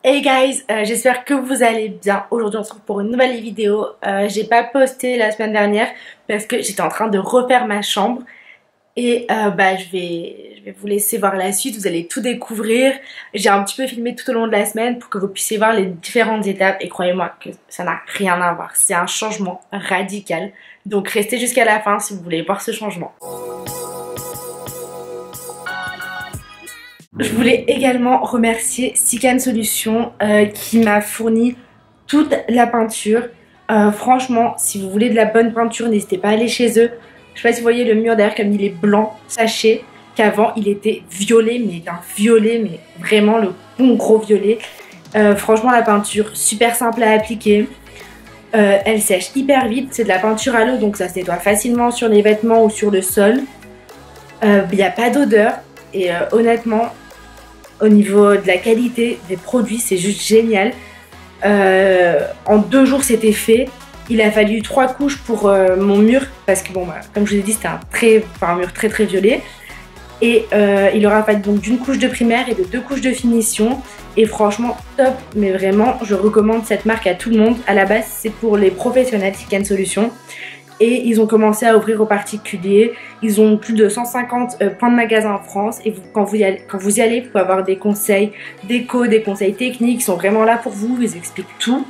Hey guys, j'espère que vous allez bien. Aujourd'hui on se retrouve pour une nouvelle vidéo. J'ai pas posté la semaine dernière parce que j'étais en train de refaire ma chambre. Et je vais vous laisser voir la suite, vous allez tout découvrir. J'ai un petit peu filmé tout au long de la semaine pour que vous puissiez voir les différentes étapes. Et croyez-moi que ça n'a rien à voir, c'est un changement radical. Donc restez jusqu'à la fin si vous voulez voir ce changement. Je voulais également remercier Sican Solutions qui m'a fourni toute la peinture. Franchement, si vous voulez de la bonne peinture, n'hésitez pas à aller chez eux. Je sais pas si vous voyez le mur derrière comme il est blanc. Sachez qu'avant il était violet, mais d'un violet, mais vraiment le bon gros violet. Franchement la peinture super simple à appliquer. Elle sèche hyper vite. C'est de la peinture à l'eau donc ça se nettoie facilement sur les vêtements ou sur le sol. Il n'y a pas d'odeur et honnêtement au niveau de la qualité des produits c'est juste génial. En 2 jours c'était fait. Il a fallu 3 couches pour mon mur parce que bon comme je vous ai dit c'était un mur très violet. Et il aura fallu donc d'une couche de primaire et de 2 couches de finition. Et franchement top, mais vraiment je recommande cette marque à tout le monde. À la base c'est pour les professionnels Sican Solutions. Et ils ont commencé à ouvrir aux particuliers. Ils ont plus de 150 points de magasin en France. Et quand vous y allez, vous pouvez avoir des conseils déco, des conseils techniques. Ils sont vraiment là pour vous, ils expliquent tout.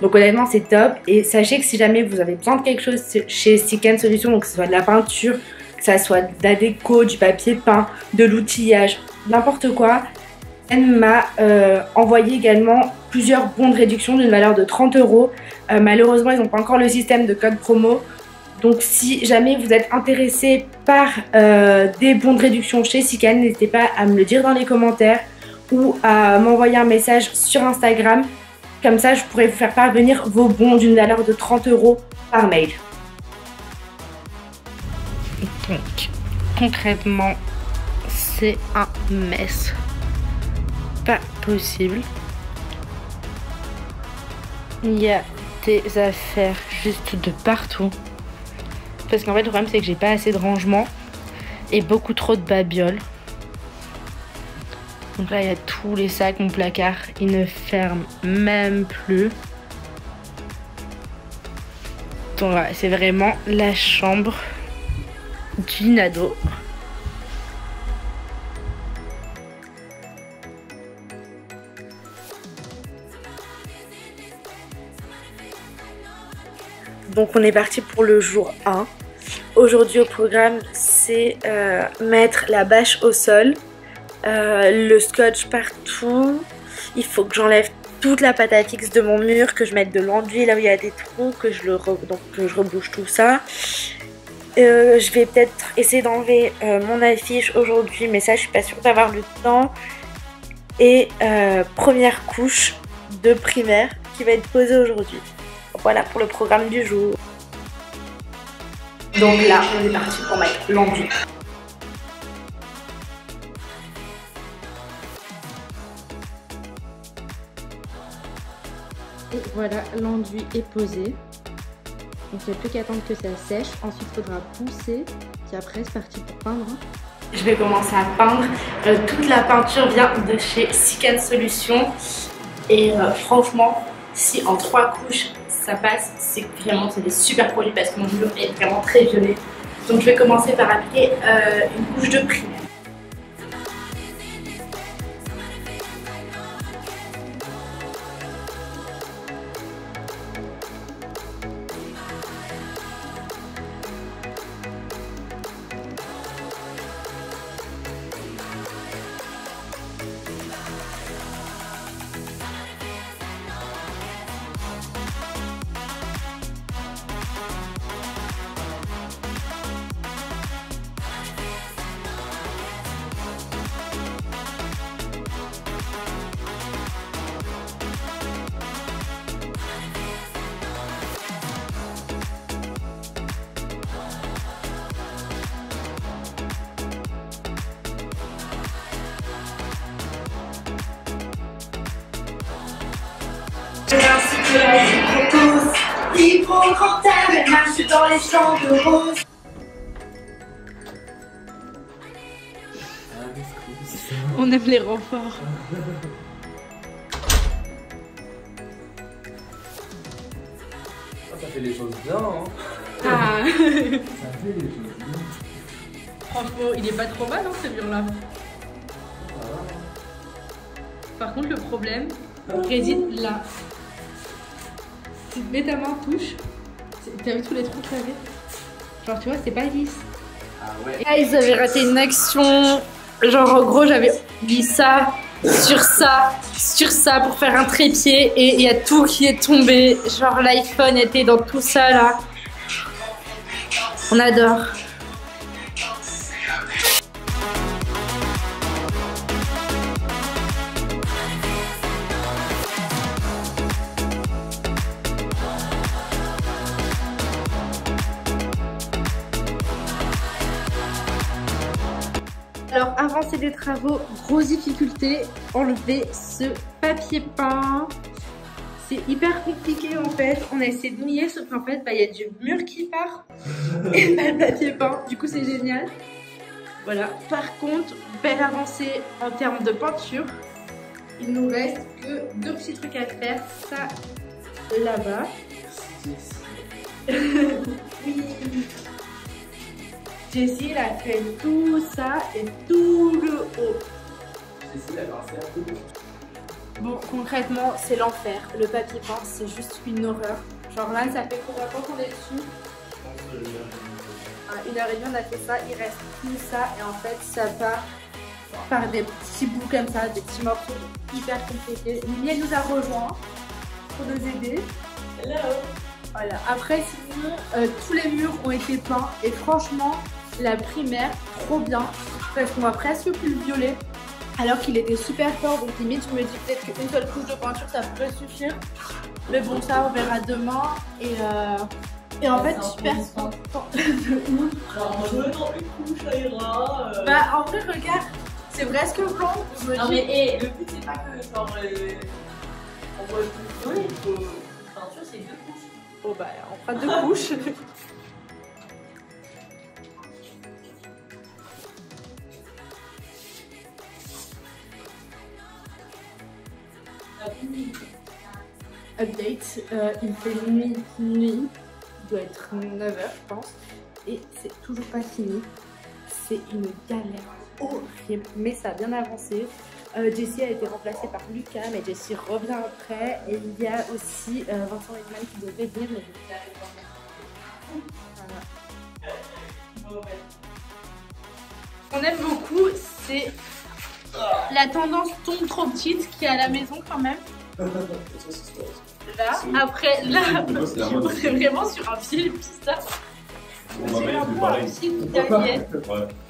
Donc honnêtement c'est top. Et sachez que si jamais vous avez besoin de quelque chose chez Sican Solutions, donc que ce soit de la peinture, que ce soit de la déco, du papier peint, de l'outillage, n'importe quoi, elle m'a envoyé également plusieurs bons de réduction d'une valeur de 30 €. Malheureusement ils n'ont pas encore le système de code promo. Donc si jamais vous êtes intéressé par des bons de réduction chez Sican, n'hésitez pas à me le dire dans les commentaires ou à m'envoyer un message sur Instagram. Comme ça, je pourrais vous faire parvenir vos bons d'une valeur de 30 € par mail. Donc, concrètement, c'est un mess. Pas possible. Il y a des affaires juste de partout. Parce qu'en fait le problème c'est que j'ai pas assez de rangement et beaucoup trop de babioles. Donc là il y a tous les sacs, mon placard il ne ferme même plus. Donc voilà, c'est vraiment la chambre d'une ado. Donc on est parti pour le jour 1. Aujourd'hui au programme c'est mettre la bâche au sol, le scotch partout. Il faut que j'enlève toute la pâte à fixe de mon mur, que je mette de l'enduit là où il y a des trous, que je rebouche tout ça. Je vais peut-être essayer d'enlever mon affiche aujourd'hui, mais ça je suis pas sûre d'avoir le temps. Et première couche de primaire qui va être posée aujourd'hui. Voilà pour le programme du jour. Donc là, on est parti pour mettre l'enduit. Et voilà, l'enduit est posé. Donc il n'y a plus qu'à attendre que ça sèche. Ensuite, il faudra pousser. Puis après, c'est parti pour peindre. Je vais commencer à peindre. Toute la peinture vient de chez Sican Solutions. Et franchement, si en 3 couches, ça passe, c'est des super produits parce que mon mur est vraiment très violet. Donc je vais commencer par appliquer une couche de primaire. Ainsi que la tous, il prend grand air, elle marche dans les champs de roses. On aime les renforts. ça fait les choses bien, hein. Ah. Ça fait les choses bien. Franchement, il est pas trop mal, hein, ce mur-là. Par contre, le problème réside là. Tu te mets ta main, touche. T'as vu tous les trous que t'avais? Genre, tu vois, c'est pas lisse. Ah ouais. Et là, ils avaient raté une action. Genre, en gros, j'avais mis ça sur ça pour faire un trépied. Et il y a tout qui est tombé. Genre, l'iPhone était dans tout ça là. On adore. Alors, avancer des travaux, grosse difficulté, enlever ce papier peint. C'est hyper compliqué en fait. On a essayé de nier, sauf qu'en fait, il y a du mur qui part et pas le papier peint. Du coup, c'est génial. Voilà. Par contre, belle avancée en termes de peinture. Il nous reste que 2 petits trucs à faire. Ça, là-bas. Oui. Jessie, elle a fait tout ça et tout le haut. Jessie, elle a fait un peu de... Bon, concrètement, c'est l'enfer. Le papier peint, c'est juste une horreur. Genre là, ça fait combien de temps qu'on est dessus? À 1h30, on a fait ça. Il reste tout ça. Et en fait, ça part par des petits bouts comme ça, des petits morceaux hyper compliqués. Lily, elle nous a rejoint pour nous aider. Hello. Voilà. Après, sinon, tous les murs ont été peints. Et franchement, la primaire, trop bien. Parce qu'on voit presque plus le violet. Alors qu'il était super fort, donc limite je me dis peut-être qu'une seule couche de peinture ça pourrait suffire. Mais bon, ça on verra demain. Et en fait, super content de ouf. Genre, je dans une couche, ça ira. Bah en vrai, regarde, c'est presque blanc. Je me Non, dis... mais le but c'est pas que genre on voit le violet, il faut. Peinture, c'est 2 couches. Bon bah, on fera 2 couches. Update, il fait nuit, il doit être 9h je pense, et c'est toujours pas fini. C'est une galère horrible, mais ça a bien avancé. Jessie a été remplacée par Lucas, mais Jessie revient après, et il y a aussi Vincent Edman qui devait venir, mais voilà. Ce qu'on aime beaucoup, c'est la tendance tombe trop petite qui est à la maison quand même. Là, après, là, on est vraiment sur un fil pista.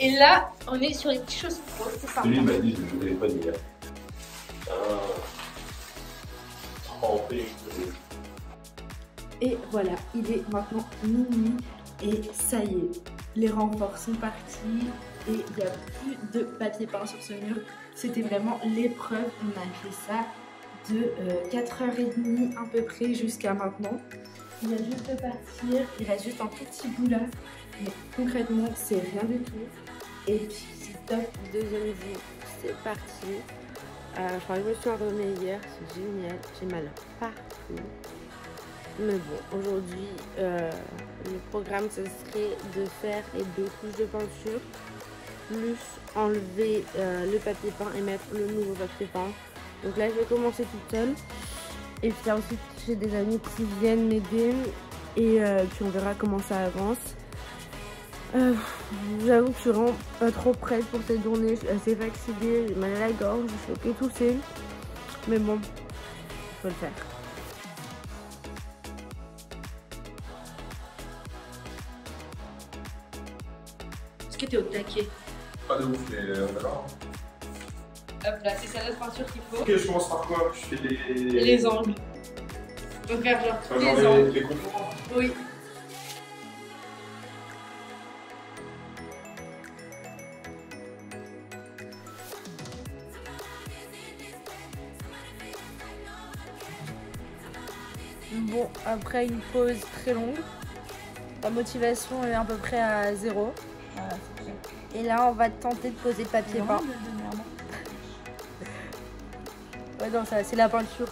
Et là, on est sur les petites choses grosses, c'est sympa. Lui m'a dit, je ne l'ai pas dit hier. Et voilà, il est maintenant minuit et ça y est, les renforts sont partis et il n'y a plus de papier peint sur ce mur. C'était vraiment l'épreuve, on a fait ça de 4h30 à peu près jusqu'à maintenant. Il vient juste de partir, il reste juste un tout petit bout là, mais concrètement c'est rien du tout. Et puis c'est top, deuxième jour, c'est parti. Je crois que je me suis endormie hier, c'est génial, j'ai mal partout. Mais bon, aujourd'hui, le programme ce serait de faire les 2 couches de peinture, plus enlever le papier peint et mettre le nouveau papier peint. Donc là, je vais commencer toute seule. Et puis ensuite, j'ai des amis qui viennent m'aider. Et puis on verra comment ça avance. J'avoue que je suis vraiment pas trop prête pour cette journée. Je suis assez fatiguée, j'ai mal à la gorge, je suis étouffée. Mais bon, il faut le faire. Est-ce que t'es au taquet? Pas de ouf, mais on verra. Hop là, c'est ça la peinture qu'il faut. Ok, je commence par quoi? Je fais Les angles. Donc faire genre tous genre les angles. les contours. Oui. Bon, après une pause très longue, la motivation est à peu près à 0. Voilà, et là, on va tenter de poser papier peint. Ouais, non, c'est la peinture.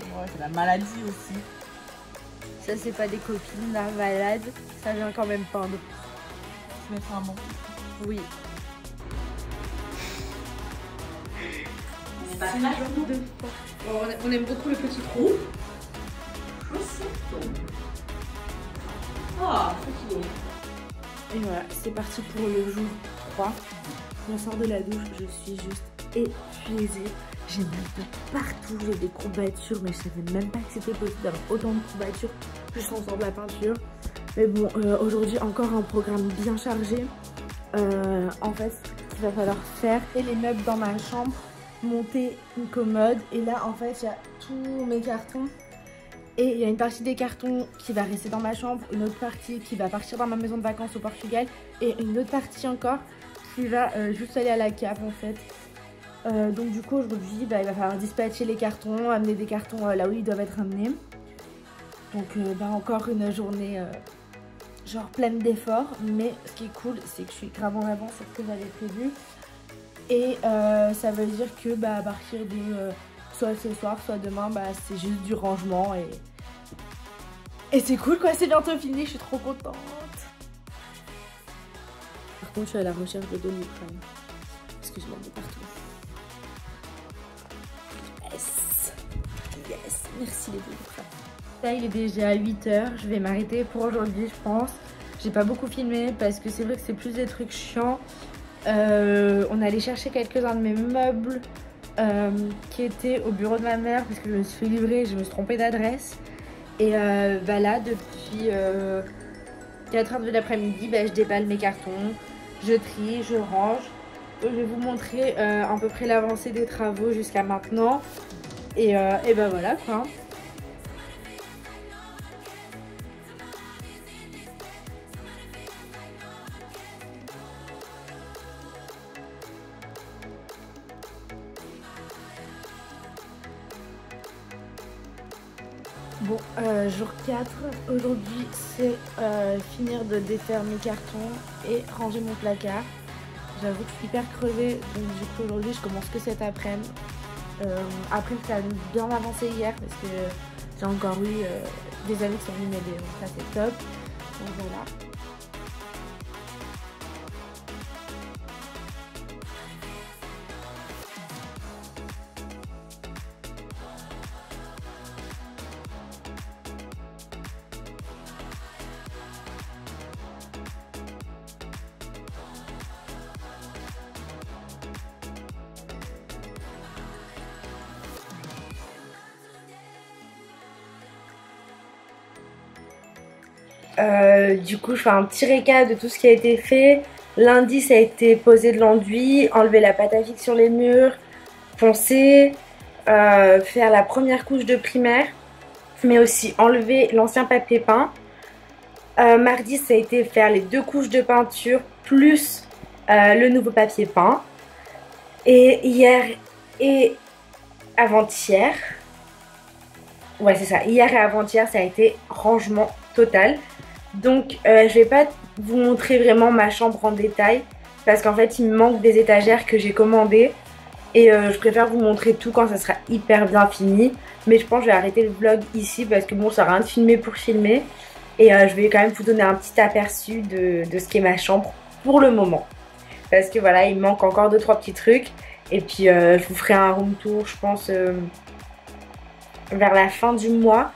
Ouais, c'est la maladie aussi. Ça c'est pas des copines, la malade, ça vient quand même peindre. Je vais faire un bon. Oui. On est pas là. On aime beaucoup le petit trou. Ah, fatigué. Et voilà, c'est parti pour le jour 3. Je sors de la douche, je suis juste épuisée. J'ai mal de partout, j'ai des courbatures, mais je savais même pas que c'était possible d'avoir autant de courbatures juste en faisant de la peinture. Mais bon, aujourd'hui encore un programme bien chargé. En fait, ce qu'il va falloir faire, c'est les meubles dans ma chambre, monter une commode. Et là, en fait, il y a tous mes cartons. Et il y a une partie des cartons qui va rester dans ma chambre, une autre partie qui va partir dans ma maison de vacances au Portugal et une autre partie encore qui va juste aller à la cave en fait. Donc du coup aujourd'hui il va falloir dispatcher les cartons, amener des cartons là où ils doivent être amenés. Donc encore une journée genre pleine d'efforts, mais ce qui est cool c'est que je suis grave en avance sur ce que j'avais prévu. Et ça veut dire que à partir de... soit ce soir, soit demain, c'est juste du rangement et c'est cool quoi, c'est bientôt fini, je suis trop contente. Par contre, je suis à la recherche de Doliprane parce que je m'en vais partout. Yes, yes, merci les Doliprane. Là, il est déjà 8h, je vais m'arrêter pour aujourd'hui, je pense. J'ai pas beaucoup filmé parce que c'est vrai que c'est plus des trucs chiants. On est allé chercher quelques-uns de mes meubles. Qui était au bureau de ma mère parce que je me suis fait livrer et je me suis trompée d'adresse. Et là depuis 4h de l'après-midi je déballe mes cartons, je trie, je range. Je vais vous montrer à peu près l'avancée des travaux jusqu'à maintenant. Et voilà quoi. Bon, jour 4, aujourd'hui c'est finir de défaire mes cartons et ranger mon placard. J'avoue que je suis hyper crevée, donc du coup aujourd'hui je commence que cet après-midi. Après ça a bien avancé hier parce que j'ai encore eu des amis qui sont venus m'aider, donc ça c'est top. Donc voilà. Du coup je fais un petit récap de tout ce qui a été fait. Lundi ça a été poser de l'enduit, enlever la pâte à fixe sur les murs, poncer, faire la première couche de primaire, mais aussi enlever l'ancien papier peint. Mardi ça a été faire les 2 couches de peinture plus le nouveau papier peint. Et hier et avant-hier, ouais c'est ça, hier et avant-hier ça a été rangement total. Donc je vais pas vous montrer vraiment ma chambre en détail parce qu'en fait il me manque des étagères que j'ai commandées et je préfère vous montrer tout quand ça sera hyper bien fini. Mais je pense que je vais arrêter le vlog ici parce que bon ça sert à rien de filmer pour filmer. Et je vais quand même vous donner un petit aperçu de ce qu'est ma chambre pour le moment. Parce que voilà, il me manque encore 2-3 petits trucs. Et puis je vous ferai un room tour je pense vers la fin du mois.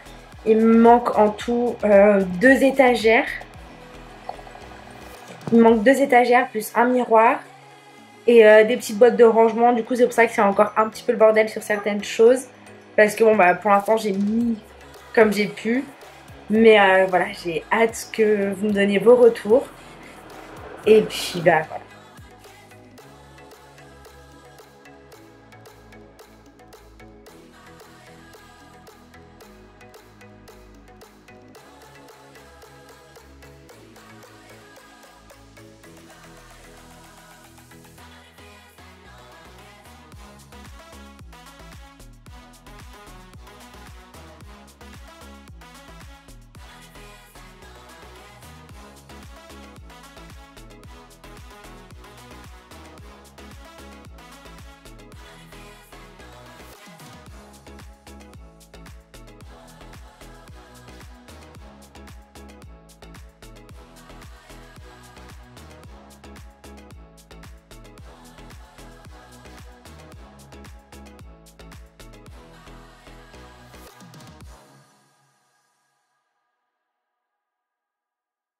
Il me manque en tout 2 étagères. Il me manque 2 étagères plus un miroir. Et des petites boîtes de rangement. Du coup c'est pour ça que c'est encore un petit peu le bordel sur certaines choses. Parce que bon pour l'instant j'ai mis comme j'ai pu. Mais voilà, j'ai hâte que vous me donniez vos retours. Et puis voilà.